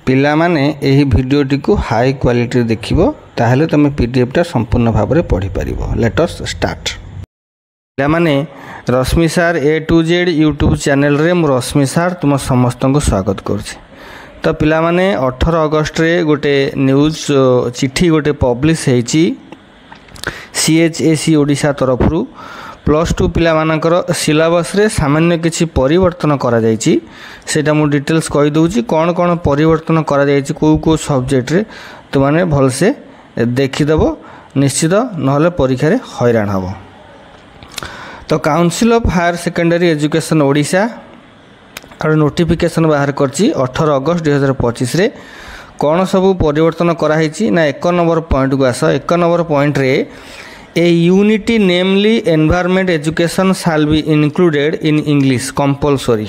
पिला माने एही भिडियोटी को हाई क्वालिटी देखिबो ताहले तमे पीडीएफ टा संपूर्ण भाव में पढ़ी पारिबो। Let us start. पिला माने रश्मि सार ए टू जेड यूट्यूब चैनल रे मु रश्मि सार तुम समस्त को स्वागत करछि। तो पिला माने 18 अगस्त रे गोटे न्यूज चिट्ठी गोटे पब्लिश हेछि CHAC ओडिशा तरफ रु +2 पिला मानकर सिलेबस रे सामान्य किछि परिवर्तन करा जायछि। सेटा मु डिटेल्स कहि दउछि कोन कोन परिवर्तन करा जायछि को सब्जेक्ट रे तो माने भल से देखि देबो निश्चित नहले परीक्षा रे हैरान हबो। तो council of higher secondary education Odisha और नोटिफिकेशन बाहर करछि 18 अगस्त 2025 रे कौन सब परिवर्तन कराई ना 1 नंबर पॉइंट को आस। 1 नंबर पॉइंट रे ए unity namely environment education shall be included in English compulsory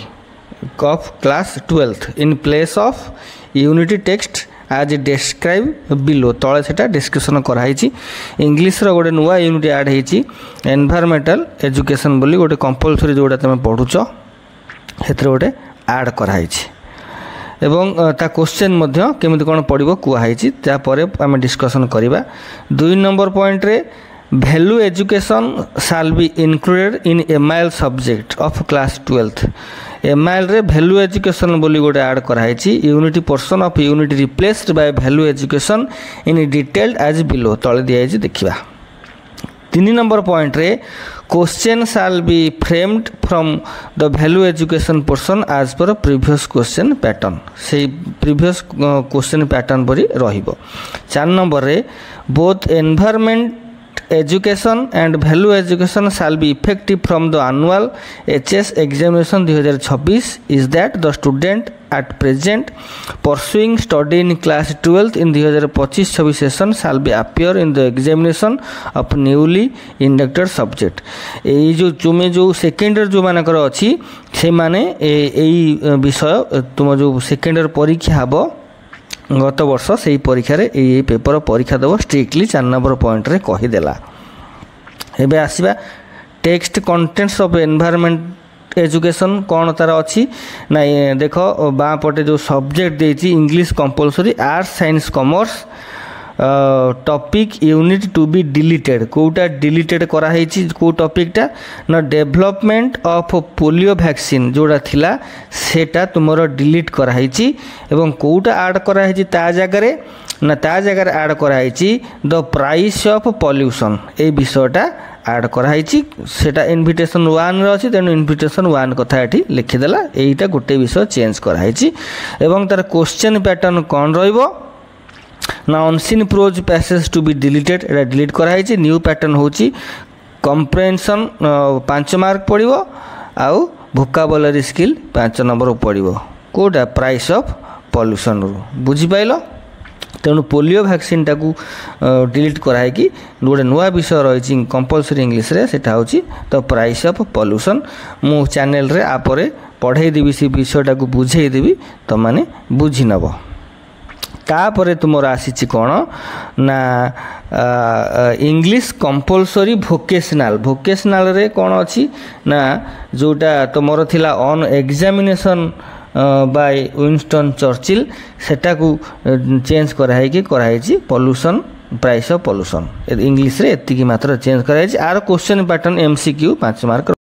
of class 12th in place of unity text आज डिस्क्राइब बिलो तले सेटा डिस्कशन कराई। इंग्लिश रो गोटे नुआ यूनिट ऐड होती एनवायरमेंटल एजुकेशन बोली गोटे कंपलसरी जोटा तुम पढ़ुच हेतरे गोटे ऐड कराई एवं ता क्वेश्चन मध्य केमिति कोन पड़िबो कुहाई तापर आम डिस्कशन करिबा। 2 नंबर पॉइंट रे value education shall be included in MIL subject of class 12th। MIL रे वैल्यू एजुकेशन बोली गोटे ऐड कराई। Unity portion of unity replaced by value education in detailed as below तले दिया देखिबा। 3 नंबर पॉइंट रे question shall be framed from the value education portion as per previous question pattern से previous question pattern परी रहिबो। 4 number रे both environment education and value education shall be effective from the annual HS examination 2026 is that the student at present pursuing study in class 12th in 2025-26 session shall be appear in the examination of newly inducted subject। ए जो तुमे जो second year जो मानकर अछि से माने एई विषय तुम जो सेकेंड ईयर परीक्षा हबो गत वर्ष से परीक्षा रे ए पेपर परीक्षा देव स्ट्रिक्टली 4 नंबर पॉइंट रे कही देला। एबे आसीबा text contents of environment education कौन तार अच्छी ना देखो बाँ पटे जो सब्जेक्ट देती English compulsory arts science commerce topic unit to be deleted कोटा डिलीटेड कराई को टॉपिकटा ना डेवलपमेंट ऑफ पोलियो वैक्सीन जोड़ा थिला सेटा तुमर डिलीट कराई एवं कोटा ऐड कराई ता जगह ना ता जगह ऐड कराई द प्राइस ऑफ पॉल्यूशन ए विषयटा ऐड कराई सेटा इनविटेशन 1 रे अछि तेनु इनविटेशन 1 कथा एठी लिखिदेला एटा गोटे विषय चेंज कराई एवं तार क्वेश्चन पैटर्न कौन रहिबो ना unseen prose passage to be deleted एटा डिलीट कराई। न्यू पैटर्न होची कम्प्रेहेंशन 5 मार्क पड़िबो आउ वोकाबुलरी स्किल 5 नंबर पड़िबो कोटा प्राइस ऑफ पॉल्यूशन रो बुझी पाइलो। तेणु पोलियो वैक्सीन टाकू डिलीट कराई कि गोटे नुआ विषय रही कंपलसरी इंग्लिश रे सेटा होची तो प्राइस ऑफ पॉल्यूशन मु चैनल रे आपरे पढ़ाई देबी से विषय टाकू बुझाई देबी तो माने बुझी नबो। तापरे तुमर आसीची कोन ना इंग्लिश कंपलसरी वोकेशनल रे कोन अछि ना जोटा तुमर थिला on examination by Winston Churchill सेटा को चेंज कराई pollution price of pollution English रे एतिकी मात्र चेंज कराई। आर क्वेश्चन पैटर्न MCQ 5 मार्क